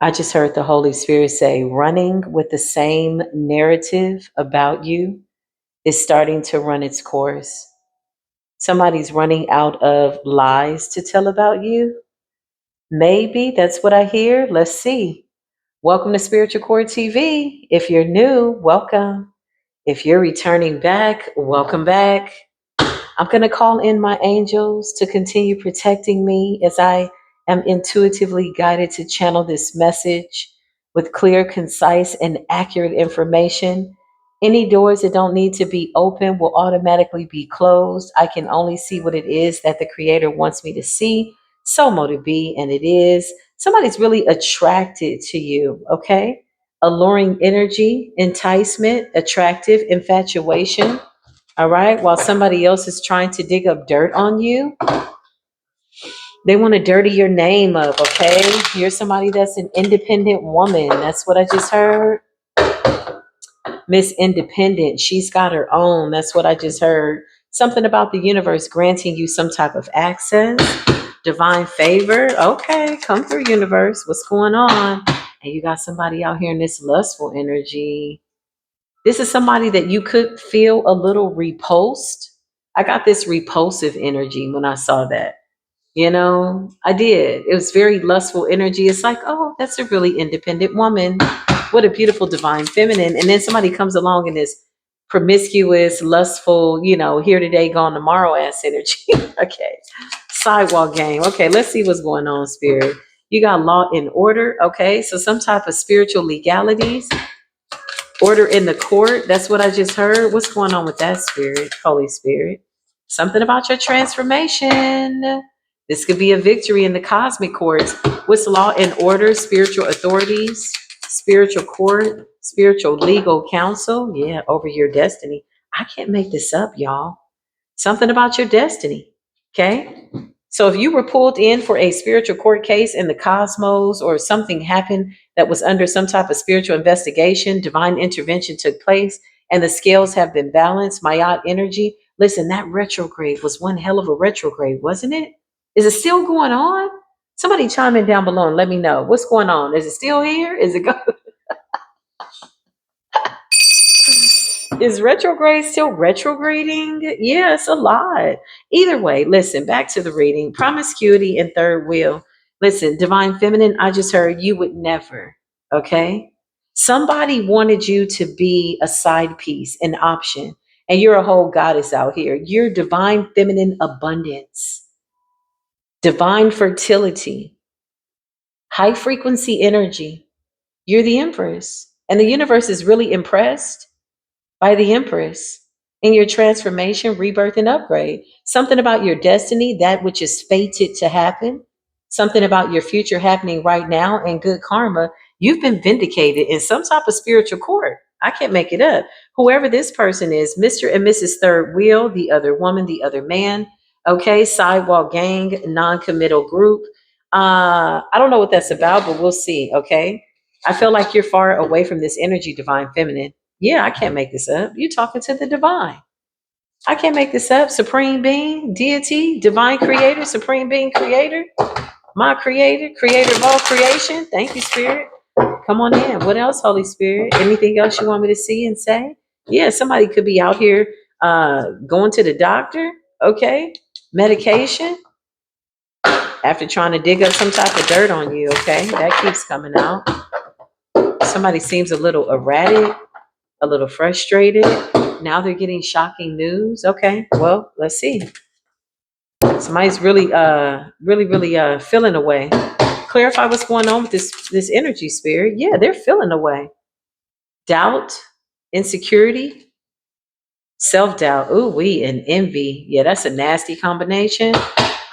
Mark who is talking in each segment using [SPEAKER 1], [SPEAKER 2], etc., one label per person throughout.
[SPEAKER 1] I just heard the Holy Spirit say, running with the same narrative about you is starting to run its course. Somebody's running out of lies to tell about you. Maybe that's what I hear. Let's see. Welcome to Spiritual Core TV. If you're new, welcome. If you're returning back, welcome back. I'm going to call in my angels to continue protecting me as I am intuitively guided to channel this message with clear, concise, and accurate information. Any doors that don't need to be open will automatically be closed. I can only see what it is that the Creator wants me to see. So mote it be, and it is. Somebody's really attracted to you, okay? Alluring energy, enticement, attractive, infatuation. All right. While somebody else is trying to dig up dirt on you, they want to dirty your name up. Okay. You're somebody that's an independent woman. That's what I just heard. Miss Independent. She's got her own. That's what I just heard. Something about the universe granting you some type of access, divine favor. Okay. Come through, universe. What's going on? And you got somebody out here in this lustful energy. This is somebody that you could feel a little repulsed. I got this repulsive energy when I saw that. I did. It was very lustful energy. It's like, oh, that's a really independent woman. What a beautiful divine feminine. And then somebody comes along in this promiscuous, lustful, here today, gone tomorrow ass energy. Okay. Sidewalk game. Okay, let's see what's going on, spirit. You got law and order. Okay, so some type of spiritual legalities. Order in the court. That's what I just heard. What's going on with that, spirit, Holy Spirit? Something about your transformation. This could be a victory in the cosmic courts. What's law and order? Spiritual authorities, spiritual court, spiritual legal counsel. Yeah, over your destiny. I can't make this up, y'all. Something about your destiny. Okay. So if you were pulled in for a spiritual court case in the cosmos, or something happened that was under some type of spiritual investigation, divine intervention took place, and the scales have been balanced, Mayat energy. Listen, that retrograde was one hell of a retrograde, wasn't it? Is it still going on? Somebody chime in down below and let me know what's going on. Is it still here? Is it go? Is retrograde still retrograding? Yeah, it's a lot. Either way, listen, back to the reading. Promiscuity and third wheel. Listen, divine feminine, I just heard you would never, okay? Somebody wanted you to be a side piece, an option, and you're a whole goddess out here. You're divine feminine abundance, divine fertility, high frequency energy. You're the empress, and the universe is really impressed by the Empress in your transformation, rebirth, and upgrade. Something about your destiny, that which is fated to happen. Something about your future happening right now, and good karma. You've been vindicated in some type of spiritual court. I can't make it up. Whoever this person is, Mr. and Mrs. Third Wheel, the other woman, the other man. Okay, sidewalk gang, non-committal group. I don't know what that's about, but we'll see. Okay. I feel like you're far away from this energy, divine feminine. Yeah, I can't make this up. You're talking to the divine. I can't make this up. Supreme being, deity, divine creator, supreme being creator, my creator, creator of all creation. Thank you, spirit. Come on in. What else, Holy Spirit? Anything else you want me to see and say? Yeah, somebody could be out here going to the doctor, okay? Medication, after trying to dig up some type of dirt on you, okay? That keeps coming out. Somebody seems a little erratic, a little frustrated. Now they're getting shocking news. Okay, well, let's see. Somebody's really feeling away. Clarify what's going on with this energy, spirit. Yeah, they're feeling away. Doubt, insecurity, self-doubt. Ooh, and envy. Yeah, that's a nasty combination.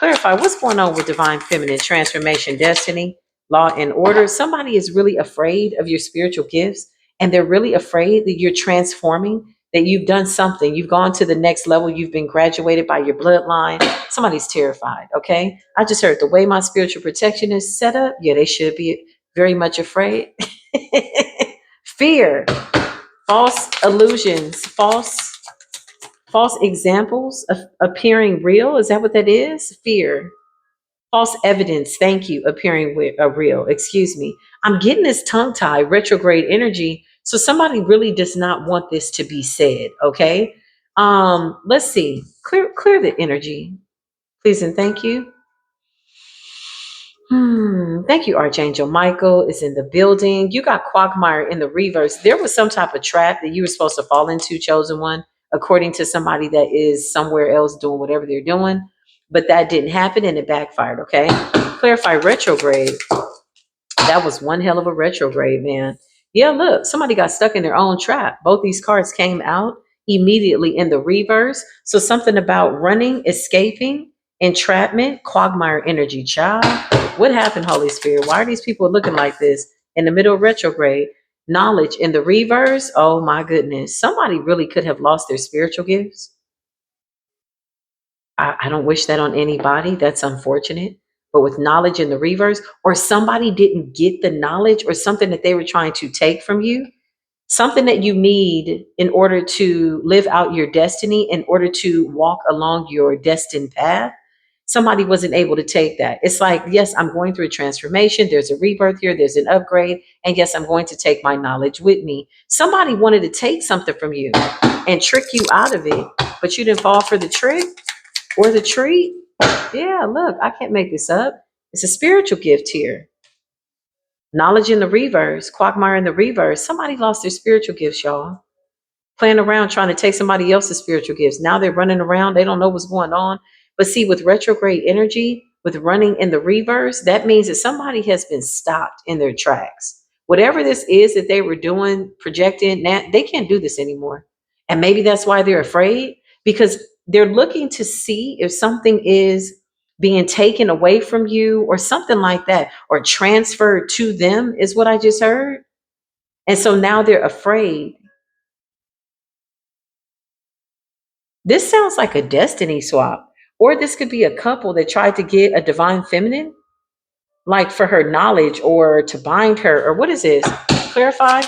[SPEAKER 1] Clarify what's going on with divine feminine transformation, destiny, law and order. Somebody is really afraid of your spiritual gifts, and they're really afraid that you're transforming, that you've done something, you've gone to the next level, you've been graduated by your bloodline. Somebody's terrified. Okay, I just heard the way my spiritual protection is set up. Yeah, they should be very much afraid. Fear, false illusions, false examples of appearing real. Is that what that is? Fear. False evidence, thank you, appearing with a real. Excuse me. I'm getting this tongue tie, retrograde energy. So somebody really does not want this to be said. Okay. Let's see. Clear the energy, please and thank you. Thank you, Archangel Michael is in the building. You got Quagmire in the reverse. There was some type of trap that you were supposed to fall into, chosen one, according to somebody that is somewhere else doing whatever they're doing. But that didn't happen and it backfired, okay? Clarify retrograde. That was one hell of a retrograde, man. Yeah, look, somebody got stuck in their own trap. Both these cards came out immediately in the reverse. So something about running, escaping, entrapment, quagmire energy. Child, what happened, Holy Spirit? Why are these people looking like this in the middle of retrograde? Knowledge in the reverse. Oh my goodness. Somebody really could have lost their spiritual gifts. I don't wish that on anybody. That's unfortunate. But with knowledge in the reverse, or somebody didn't get the knowledge or something that they were trying to take from you, something that you need in order to live out your destiny, in order to walk along your destined path. Somebody wasn't able to take that. It's like, yes, I'm going through a transformation. There's a rebirth here. There's an upgrade. And yes, I'm going to take my knowledge with me. Somebody wanted to take something from you and trick you out of it, but you didn't fall for the trick or the treat. Yeah, look, I can't make this up. It's a spiritual gift here. Knowledge in the reverse, quagmire in the reverse. Somebody lost their spiritual gifts, y'all. Playing around trying to take somebody else's spiritual gifts. Now they're running around. They don't know what's going on. But see, with retrograde energy, with running in the reverse, that means that somebody has been stopped in their tracks. Whatever this is that they were doing, projecting, now they can't do this anymore. And maybe that's why they're afraid, because they're looking to see if something is being taken away from you or something like that, or transferred to them, is what I just heard. And so now they're afraid. This sounds like a destiny swap. Or this could be a couple that tried to get a divine feminine, like for her knowledge or to bind her, or what is this? Clarify.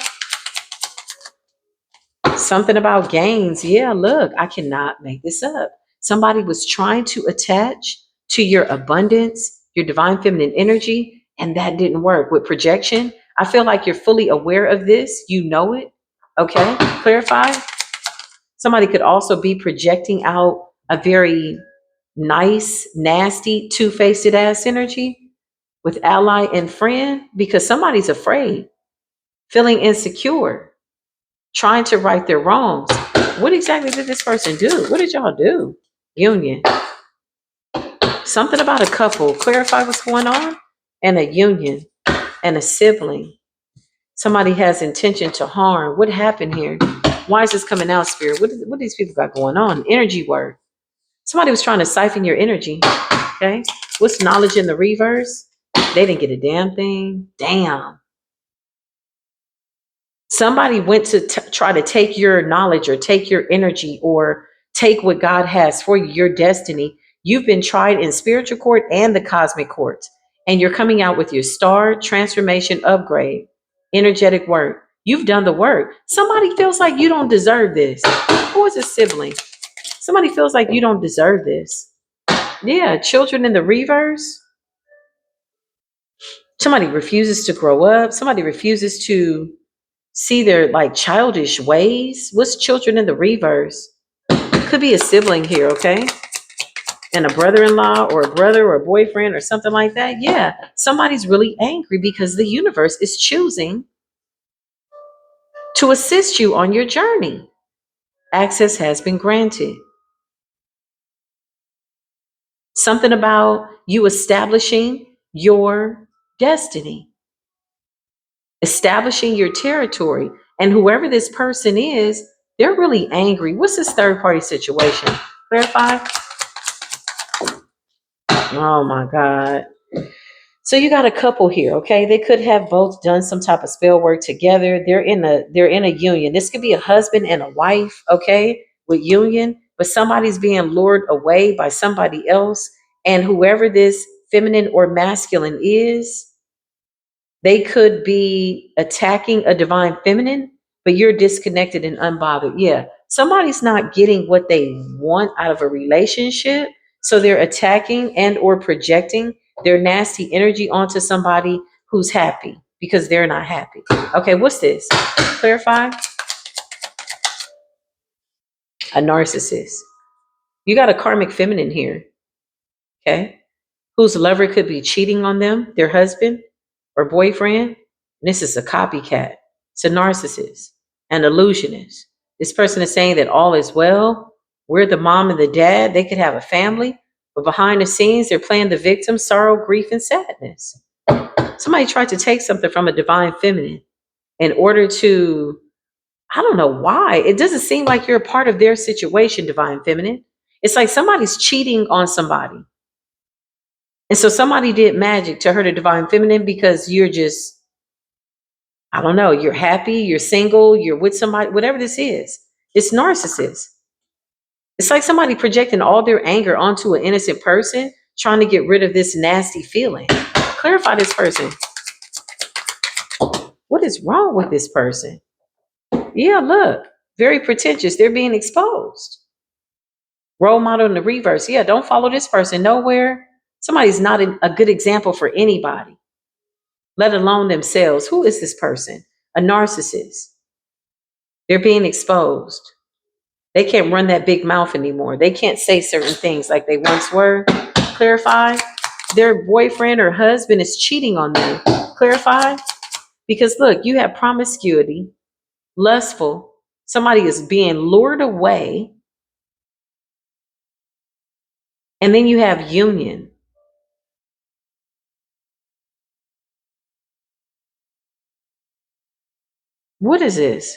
[SPEAKER 1] Something about gains. Yeah, look, I cannot make this up. Somebody was trying to attach to your abundance, your divine feminine energy, and that didn't work. With projection, I feel like you're fully aware of this. You know it. Okay, clarify. Somebody could also be projecting out a very nice, nasty, two-faced ass energy with ally and friend because somebody's afraid, feeling insecure, trying to right their wrongs. What exactly did this person do? What did y'all do? Union. Something about a couple. Clarify what's going on. And a union and a sibling. Somebody has intention to harm. What happened here? Why is this coming out, Spirit? What these people got going on? Energy work. Somebody was trying to siphon your energy. Okay. What's knowledge in the reverse? They didn't get a damn thing. Damn. Somebody went to try to take your knowledge or take your energy or take what God has for you, your destiny. You've been tried in spiritual court and the cosmic court, and you're coming out with your star transformation upgrade, energetic work. You've done the work. Somebody feels like you don't deserve this. Who is a sibling? Somebody feels like you don't deserve this. Yeah, children in the reverse. Somebody refuses to grow up. Somebody refuses to see their like childish ways. What's children in the reverse? Could be a sibling here, okay? And a brother-in-law or a brother or a boyfriend or something like that. Yeah, somebody's really angry because the universe is choosing to assist you on your journey. Access has been granted. Something about you establishing your destiny, establishing your territory. And whoever this person is, they're really angry. What's this third party situation? Clarify. Oh my God. So you got a couple here, okay? They could have both done some type of spell work together. They're in a union. This could be a husband and a wife, okay? With union, but somebody's being lured away by somebody else. And whoever this feminine or masculine is, they could be attacking a divine feminine, but you're disconnected and unbothered. Yeah. Somebody's not getting what they want out of a relationship. So they're attacking and or projecting their nasty energy onto somebody who's happy because they're not happy. Okay, what's this? Clarify. A narcissist. You got a karmic feminine here, okay? Whose lover could be cheating on them, their husband or boyfriend. And this is a copycat. It's a narcissist, an illusionist. This person is saying that all is well. We're the mom and the dad. They could have a family, but behind the scenes, they're playing the victim, sorrow, grief, and sadness. Somebody tried to take something from a divine feminine in order to, I don't know why. It doesn't seem like you're a part of their situation, divine feminine. It's like somebody's cheating on somebody. And so somebody did magic to hurt a divine feminine because you're just, I don't know, you're happy, you're single, you're with somebody, whatever this is. It's narcissist. It's like somebody projecting all their anger onto an innocent person, trying to get rid of this nasty feeling. Clarify this person. What is wrong with this person? Yeah, look, very pretentious. They're being exposed. Role model in the reverse. Yeah, don't follow this person nowhere. Somebody's not a good example for anybody, let alone themselves. Who is this person? A narcissist. They're being exposed. They can't run that big mouth anymore. They can't say certain things like they once were. Clarify. Their boyfriend or husband is cheating on them. Clarify. Because look, you have promiscuity, lustful. Somebody is being lured away. And then you have union. What is this?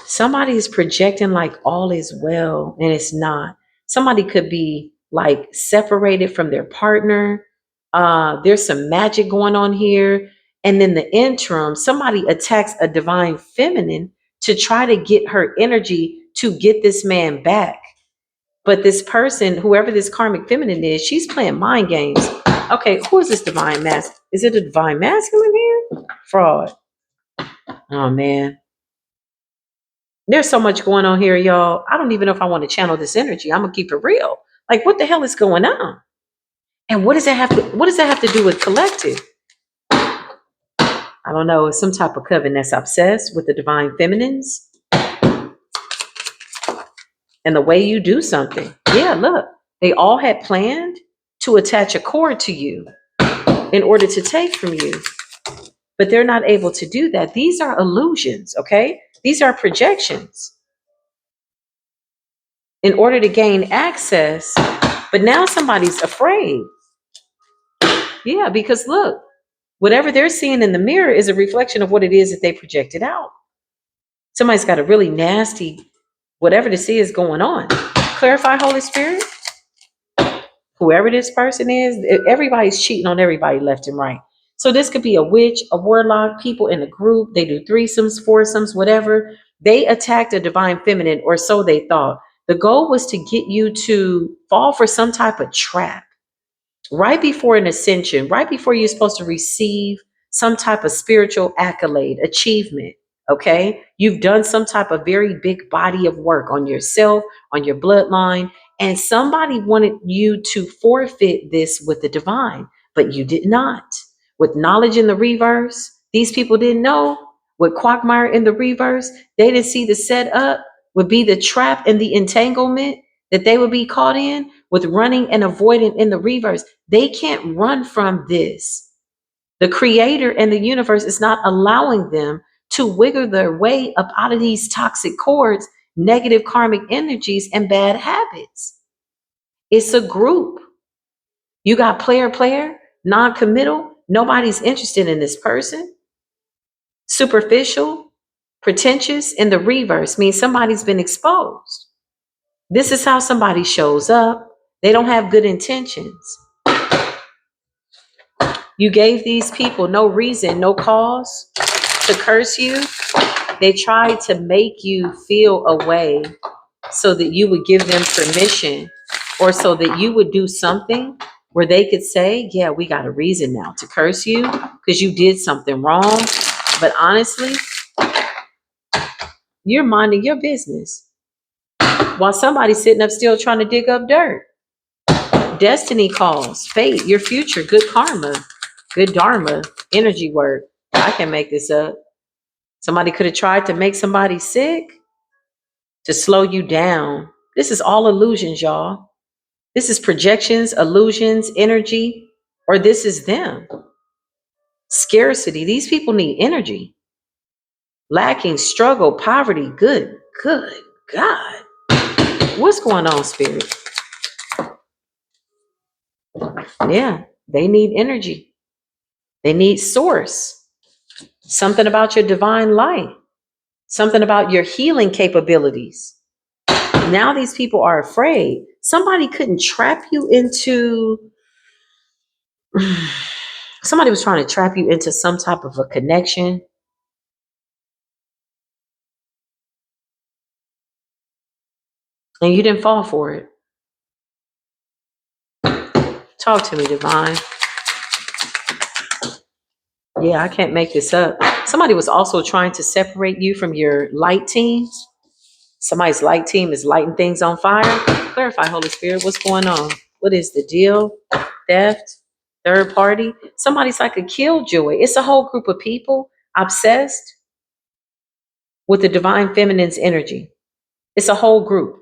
[SPEAKER 1] Somebody is projecting like all is well, and it's not. Somebody could be like separated from their partner. There's some magic going on here. And then the interim, somebody attacks a divine feminine to try to get her energy to get this man back. But this person, whoever this karmic feminine is, she's playing mind games. Okay, who is this divine masculine? Is it a divine masculine here? Fraud. Oh man. There's so much going on here, y'all. I don't even know if I want to channel this energy. I'm gonna keep it real. Like, what the hell is going on? And what does that have to do with collective? I don't know. It's some type of coven that's obsessed with the divine feminines and the way you do something. Yeah, look, they all had planned to attach a cord to you in order to take from you, but they're not able to do that. These are illusions, okay? These are projections in order to gain access. But now somebody's afraid. Yeah, because look, whatever they're seeing in the mirror is a reflection of what it is that they projected out. Somebody's got a really nasty, whatever this is going on. Clarify, Holy Spirit. Whoever this person is, everybody's cheating on everybody left and right. So this could be a witch, a warlock, people in a group. They do threesomes, foursomes, whatever. They attacked a divine feminine, or so they thought. The goal was to get you to fall for some type of trap. Right before an ascension, right before you're supposed to receive some type of spiritual accolade, achievement, okay? You've done some type of very big body of work on yourself, on your bloodline, and somebody wanted you to forfeit this with the divine, but you did not. With knowledge in the reverse, these people didn't know. With quagmire in the reverse, they didn't see the setup would be the trap and the entanglement that they would be caught in with running and avoiding in the reverse. They can't run from this. The creator and the universe is not allowing them to wiggle their way up out of these toxic cords, negative karmic energies, and bad habits. It's a group. You got player, non-committal. Nobody's interested in this person. Superficial, pretentious in the reverse means somebody's been exposed. This is how somebody shows up. They don't have good intentions. You gave these people no reason, no cause to curse you. They tried to make you feel a way so that you would give them permission, or so that you would do something where they could say, yeah, we got a reason now to curse you because you did something wrong. But honestly, you're minding your business while somebody's sitting up still trying to dig up dirt. destiny calls, fate, your future, good karma, good dharma, energy work. I can make this up. Somebody could have tried to make somebody sick to slow you down. This is all illusions, y'all. This is projections, illusions, energy, or this is them. Scarcity. These people need energy. Lacking, struggle, poverty. Good God. What's going on, spirit? Yeah, they need energy. They need source. Something about your divine light. Something about your healing capabilities. Now these people are afraid. Somebody couldn't trap you into, somebody was trying to trap you into some type of a connection. And you didn't fall for it. Talk to me, divine. Yeah, I can't make this up. Somebody was also trying to separate you from your light teams. Somebody's light team is lighting things on fire. Clarify, Holy Spirit, what's going on? What is the deal? Theft? Third party? Somebody's like a killjoy. It's a whole group of people obsessed with the divine feminine's energy. It's a whole group.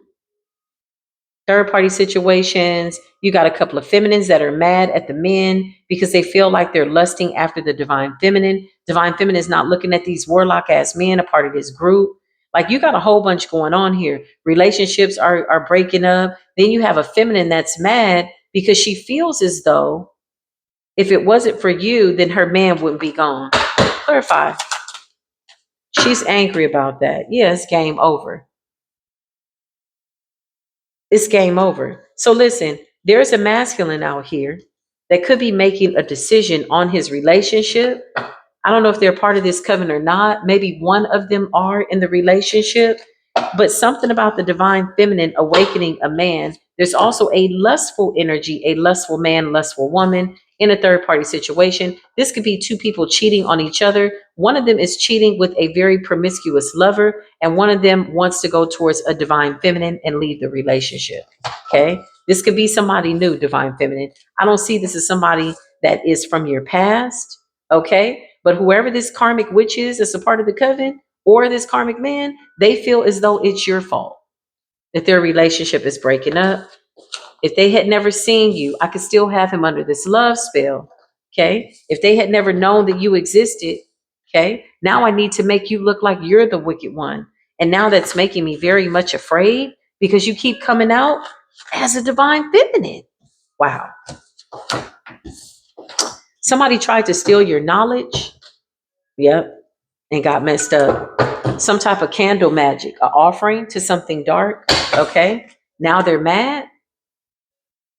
[SPEAKER 1] Third party situations. You got a couple of feminines that are mad at the men because they feel like they're lusting after the divine feminine. Divine feminine is not looking at these warlock ass men, a part of this group. Like, you got a whole bunch going on here. Relationships are breaking up. Then you have a feminine that's mad because she feels as though if it wasn't for you, then her man wouldn't be gone. Clarify. She's angry about that. Yeah, it's game over. It's game over. So listen, there's a masculine out here that could be making a decision on his relationship. I don't know if they're part of this coven or not. Maybe one of them are in the relationship, but something about the divine feminine awakening a man. There's also a lustful energy, a lustful man, lustful woman in a third party situation. This could be two people cheating on each other. One of them is cheating with a very promiscuous lover, and one of them wants to go towards a divine feminine and leave the relationship. Okay. This could be somebody new, divine feminine. I don't see this as somebody that is from your past. Okay. But whoever this karmic witch is that's a part of the coven, or this karmic man, they feel as though it's your fault that their relationship is breaking up. If they had never seen you, I could still have him under this love spell. Okay. If they had never known that you existed, okay, now I need to make you look like you're the wicked one. And now that's making me very much afraid because you keep coming out as a divine feminine. Wow. Somebody tried to steal your knowledge. Yep. And got messed up. Some type of candle magic, an offering to something dark. Okay. Now they're mad.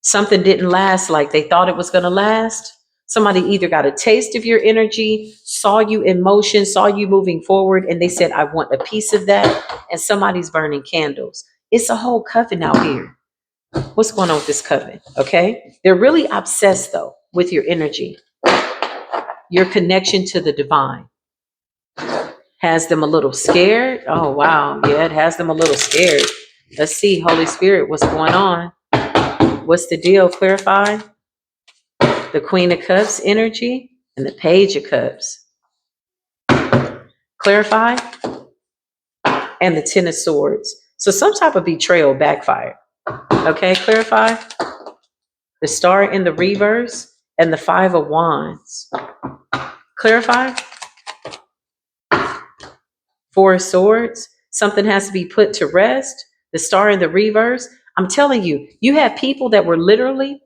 [SPEAKER 1] Something didn't last like they thought it was going to last. Somebody either got a taste of your energy, saw you in motion, saw you moving forward, and they said, I want a piece of that. And somebody's burning candles. It's a whole coven out here. What's going on with this coven? Okay. They're really obsessed, though, with your energy, your connection to the divine. Has them a little scared. Oh, wow. Yeah, it has them a little scared. Let's see, Holy Spirit, what's going on? What's the deal? Clarify. The Queen of Cups energy and the Page of Cups. Clarify. And the Ten of Swords. So some type of betrayal backfired. Okay, clarify. The Star in the reverse and the Five of Wands. Clarify. Four of Swords. Something has to be put to rest. The Star in the reverse. I'm telling you, you have people that were literally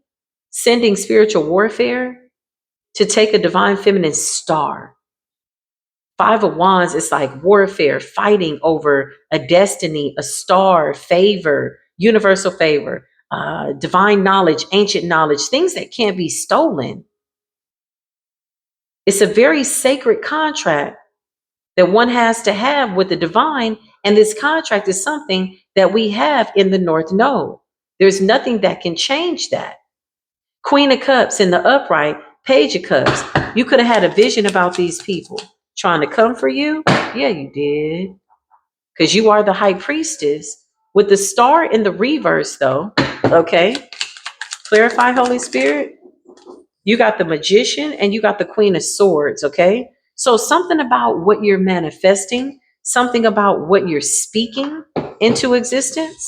[SPEAKER 1] sending spiritual warfare to take a divine feminine star. Five of Wands is like warfare, fighting over a destiny, a star, favor, universal favor, divine knowledge, ancient knowledge, things that can't be stolen. It's a very sacred contract that one has to have with the divine. And this contract is something that we have in the North Node. There's nothing that can change that. Queen of Cups in the upright, Page of Cups. You could have had a vision about these people trying to come for you. Yeah, you did. Because you are the high priestess. With the Star in the reverse, though, okay? Clarify, Holy Spirit. You got the Magician and you got the Queen of Swords, okay? So something about what you're manifesting, something about what you're speaking into existence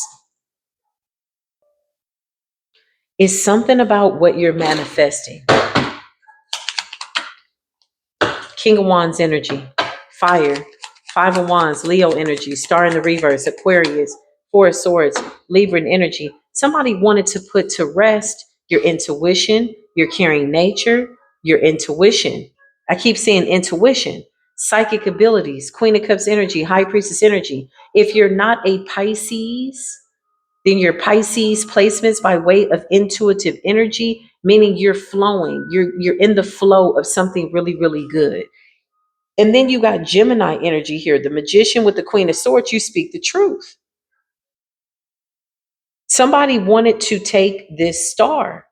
[SPEAKER 1] is something about what you're manifesting. King of Wands energy, fire, Five of Wands, Leo energy, Star in the reverse, Aquarius, Four of Swords, Libra energy. Somebody wanted to put to rest your intuition, your caring nature, your intuition. I keep saying intuition, psychic abilities, Queen of Cups energy, High Priestess energy. If you're not a Pisces, then your Pisces placements by way of intuitive energy, meaning you're flowing, you're in the flow of something really, really good. And then you got Gemini energy here, the Magician with the Queen of Swords. You speak the truth. Somebody wanted to take this star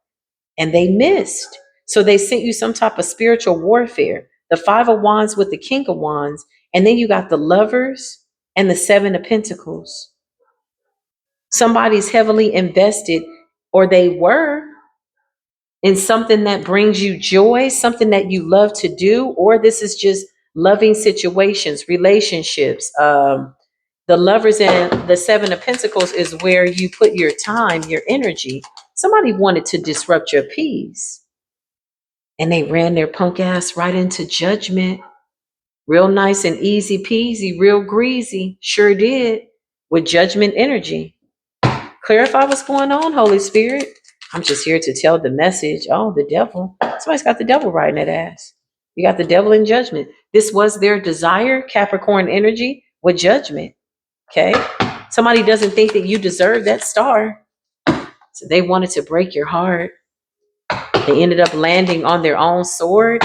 [SPEAKER 1] and they missed. So they sent you some type of spiritual warfare. The Five of Wands with the King of Wands. And then you got the Lovers and the Seven of Pentacles. Somebody's heavily invested, or they were, in something that brings you joy, something that you love to do, or this is just loving situations, relationships. The Lovers and the Seven of Pentacles is where you put your time, your energy. Somebody wanted to disrupt your peace and they ran their punk ass right into Judgment. Real nice and easy peasy, real greasy. Sure did, with Judgment energy. Clarify what's going on, Holy Spirit. I'm just here to tell the message. Oh, the devil. Somebody's got the devil riding that ass. You got the devil in Judgment. This was their desire, Capricorn energy, with Judgment. Okay? Somebody doesn't think that you deserve that star. So they wanted to break your heart. They ended up landing on their own sword.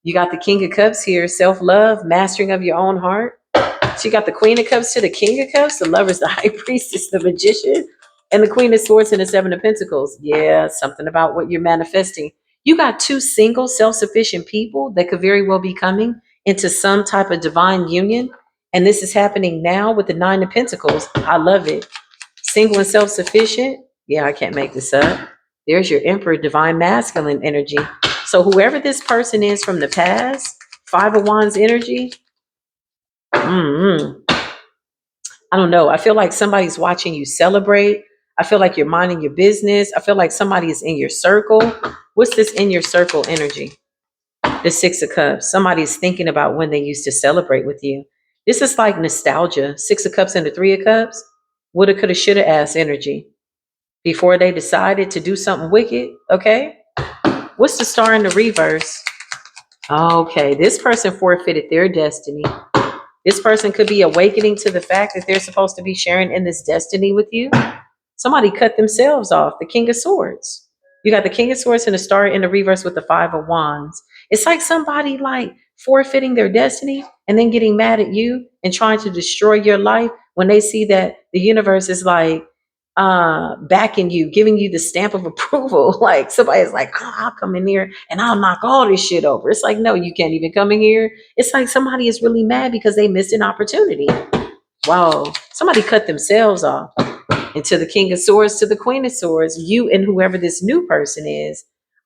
[SPEAKER 1] You got the King of Cups here, self-love, mastering of your own heart. So you got the Queen of Cups to the King of Cups, the Lovers, the High Priestess, the Magician, and the Queen of Swords and the Seven of Pentacles. Yeah, something about what you're manifesting. You got two single, self-sufficient people that could very well be coming into some type of divine union. And this is happening now with the Nine of Pentacles. I love it. Single and self-sufficient. Yeah, I can't make this up. There's your Emperor, divine masculine energy. So whoever this person is from the past, Five of Wands energy, I don't know. I feel like somebody's watching you celebrate. I feel like you're minding your business. I feel like somebody is in your circle. What's this in your circle energy? The Six of Cups. Somebody's thinking about when they used to celebrate with you. This is like nostalgia. Six of Cups and the Three of Cups. Woulda, coulda, shoulda ass energy. Before they decided to do something wicked. Okay. What's the Star in the reverse? Okay. This person forfeited their destiny. This person could be awakening to the fact that they're supposed to be sharing in this destiny with you. Somebody cut themselves off. The King of Swords. You got the King of Swords and the Star in the reverse with the Five of Wands. It's like somebody like forfeiting their destiny and then getting mad at you and trying to destroy your life when they see that the universe is like backing you, giving you the stamp of approval. Like somebody's like, oh, I'll come in here and I'll knock all this shit over. It's like, no, you can't even come in here. It's like somebody is really mad because they missed an opportunity. Wow, somebody cut themselves off. And to the King of Swords, to the Queen of Swords, you and whoever this new person is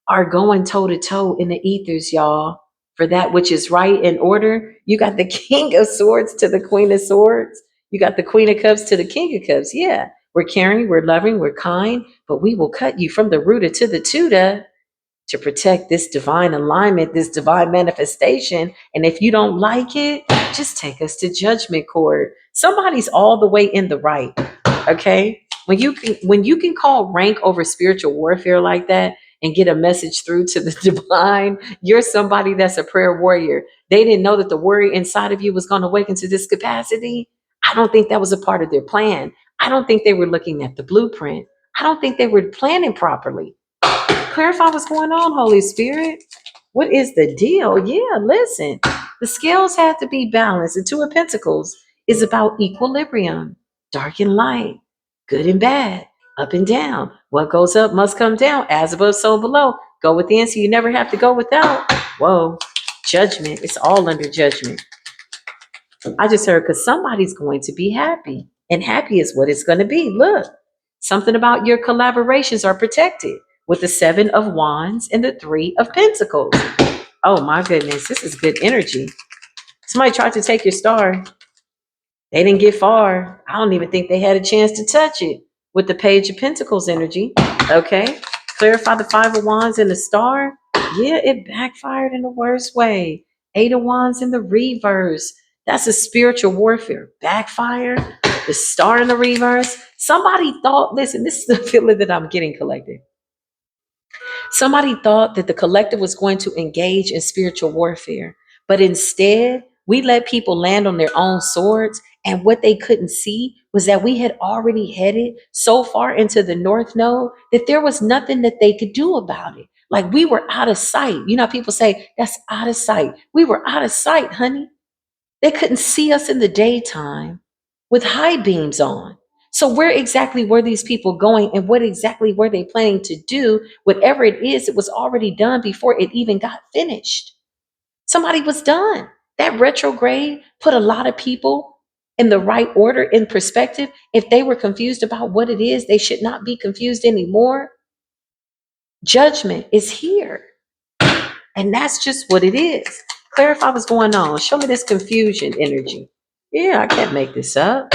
[SPEAKER 1] are going toe to toe in the ethers, y'all, for that which is right and order. You got the King of Swords to the Queen of Swords. You got the Queen of Cups to the King of Cups. Yeah, we're caring, we're loving, we're kind, but we will cut you from the rooter to the tutor to protect this divine alignment, this divine manifestation. And if you don't like it, just take us to judgment court. Somebody's all the way in the right. Okay. When you can call rank over spiritual warfare like that and get a message through to the divine, you're somebody that's a prayer warrior. They didn't know that the warrior inside of you was going to awaken to this capacity. I don't think that was a part of their plan. I don't think they were looking at the blueprint. I don't think they were planning properly. Clarify what's going on, Holy Spirit. What is the deal? Yeah, listen. The scales have to be balanced. The Two of Pentacles is about equilibrium, dark and light, good and bad, up and down. What goes up must come down, as above, so below. Go within so you never have to go without. Whoa, judgment. It's all under judgment. I just heard because somebody's going to be happy, and happy is what it's going to be. Look, something about your collaborations are protected. with the Seven of Wands and the Three of Pentacles. Oh my goodness, this is good energy. Somebody tried to take your star. They didn't get far. I don't even think they had a chance to touch it with the Page of Pentacles energy. Okay. Clarify the Five of Wands and the star. Yeah, it backfired in the worst way. Eight of Wands in the reverse. That's a spiritual warfare. Backfire. The star in the reverse. Somebody thought, listen, this is the feeling that I'm getting, collective. Somebody thought that the collective was going to engage in spiritual warfare, but instead, we let people land on their own swords. And what they couldn't see was that we had already headed so far into the North Node that there was nothing that they could do about it. Like we were out of sight. You know, how people say that's out of sight. We were out of sight, honey. They couldn't see us in the daytime with high beams on. So where exactly were these people going and what exactly were they planning to do? Whatever it is, it was already done before it even got finished. Somebody was done. That retrograde put a lot of people in the right order, in perspective. If they were confused about what it is, they should not be confused anymore. Judgment is here. And that's just what it is. Clarify what's going on. Show me this confusion energy. Yeah, I can't make this up.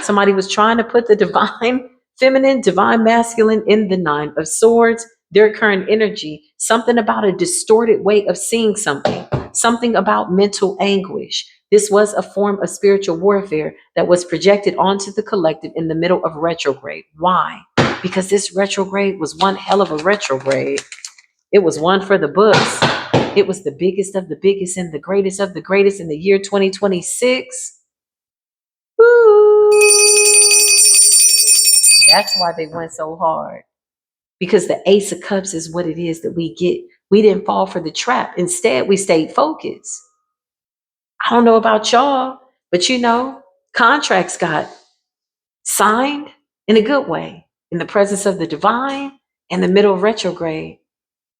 [SPEAKER 1] Somebody was trying to put the divine feminine, divine masculine in the Nine of Swords, their current energy, something about a distorted way of seeing something, something about mental anguish. This was a form of spiritual warfare that was projected onto the collective in the middle of retrograde. Why? Because this retrograde was one hell of a retrograde. It was one for the books. It was the biggest of the biggest and the greatest of the greatest in the year 2026. Woo! That's why they went so hard. Because the Ace of Cups is what it is that we get. We didn't fall for the trap. Instead, we stayed focused. I don't know about y'all, but you know, contracts got signed in a good way in the presence of the divine and the middle of retrograde.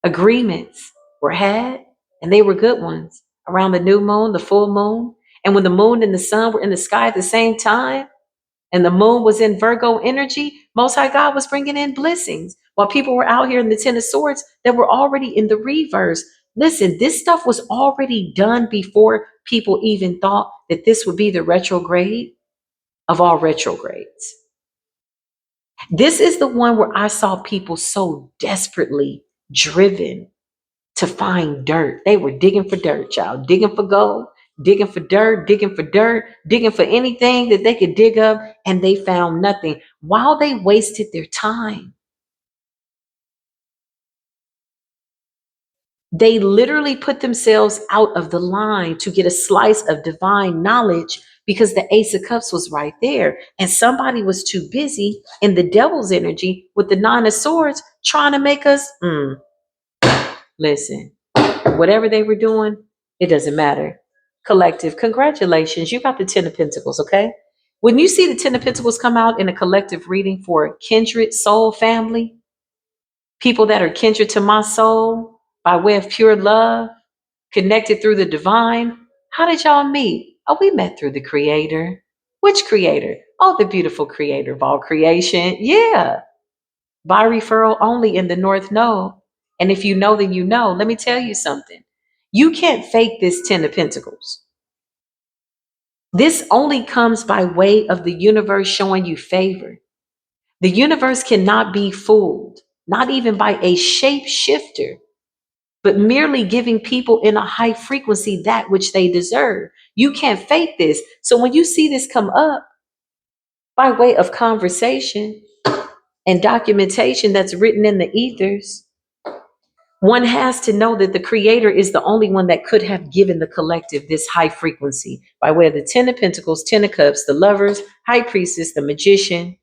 [SPEAKER 1] Agreements were had, and they were good ones around the new moon, the full moon. And when the moon and the sun were in the sky at the same time, and the moon was in Virgo energy, Most High God was bringing in blessings while people were out here in the Ten of Swords that were already in the reverse. Listen, this stuff was already done before people even thought that this would be the retrograde of all retrogrades. This is the one where I saw people so desperately driven to find dirt. They were digging for dirt, child, digging for gold, digging for dirt, digging for anything that they could dig up, and they found nothing while they wasted their time. They literally put themselves out of the line to get a slice of divine knowledge because the Ace of Cups was right there. And somebody was too busy in the devil's energy with the Nine of Swords trying to make us, listen, whatever they were doing, it doesn't matter. Collective, congratulations. You got the Ten of Pentacles, okay? When you see the Ten of Pentacles come out in a collective reading for kindred soul family, people that are kindred to my soul by way of pure love, connected through the divine, how did y'all meet? Oh, we met through the creator. Which creator? Oh, the beautiful creator of all creation. Yeah. By referral only in the North Node. And if you know, then you know. Let me tell you something. You can't fake this Ten of Pentacles. This only comes by way of the universe showing you favor. The universe cannot be fooled, not even by a shapeshifter, but merely giving people in a high frequency that which they deserve. You can't fake this. So when you see this come up by way of conversation and documentation that's written in the ethers, one has to know that the creator is the only one that could have given the collective this high frequency by way of the Ten of Pentacles, Ten of Cups, the Lovers, High Priestess, the Magician,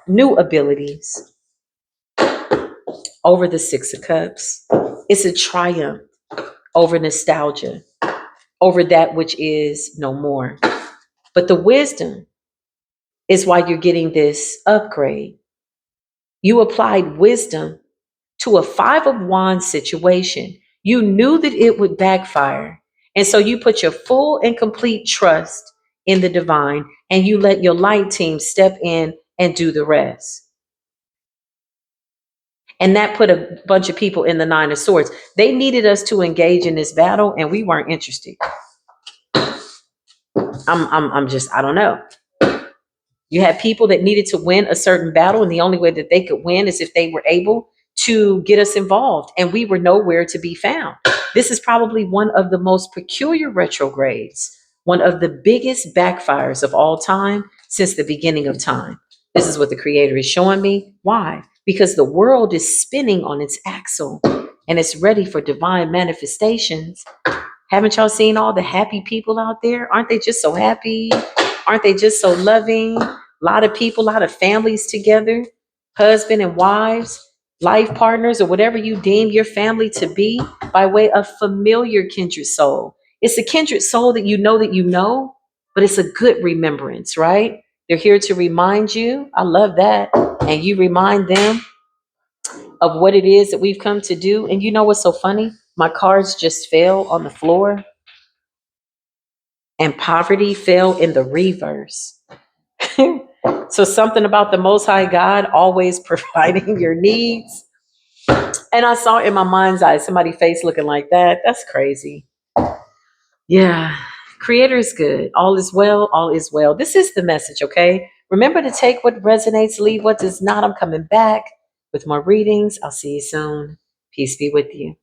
[SPEAKER 1] new abilities over the Six of Cups. It's a triumph over nostalgia, over that which is no more. But the wisdom is why you're getting this upgrade. You applied wisdom to a Five of Wands situation. You knew that it would backfire. And so you put your full and complete trust in the divine and you let your light team step in and do the rest. And that put a bunch of people in the Nine of Swords. They needed us to engage in this battle, and we weren't interested. I don't know. You had people that needed to win a certain battle, and the only way that they could win is if they were able to get us involved, and we were nowhere to be found. This is probably one of the most peculiar retrogrades, one of the biggest backfires of all time since the beginning of time. This is what the Creator is showing me. Why? Because the world is spinning on its axle and it's ready for divine manifestations. Haven't y'all seen all the happy people out there? Aren't they just so happy? Aren't they just so loving? A lot of people, a lot of families together, husband and wives, life partners, or whatever you deem your family to be, by way of familiar kindred soul. It's a kindred soul that you know, but it's a good remembrance, right? They're here to remind you. I love that. And you remind them of what it is that we've come to do. And you know what's so funny? My cards just fell on the floor, and poverty fell in the reverse. So something about the Most High God always providing your needs. And I saw in my mind's eye somebody face looking like that. That's crazy. Yeah. Creator is good. All is well. All is well. This is the message, okay? Remember to take what resonates, leave what does not. I'm coming back with more readings. I'll see you soon. Peace be with you.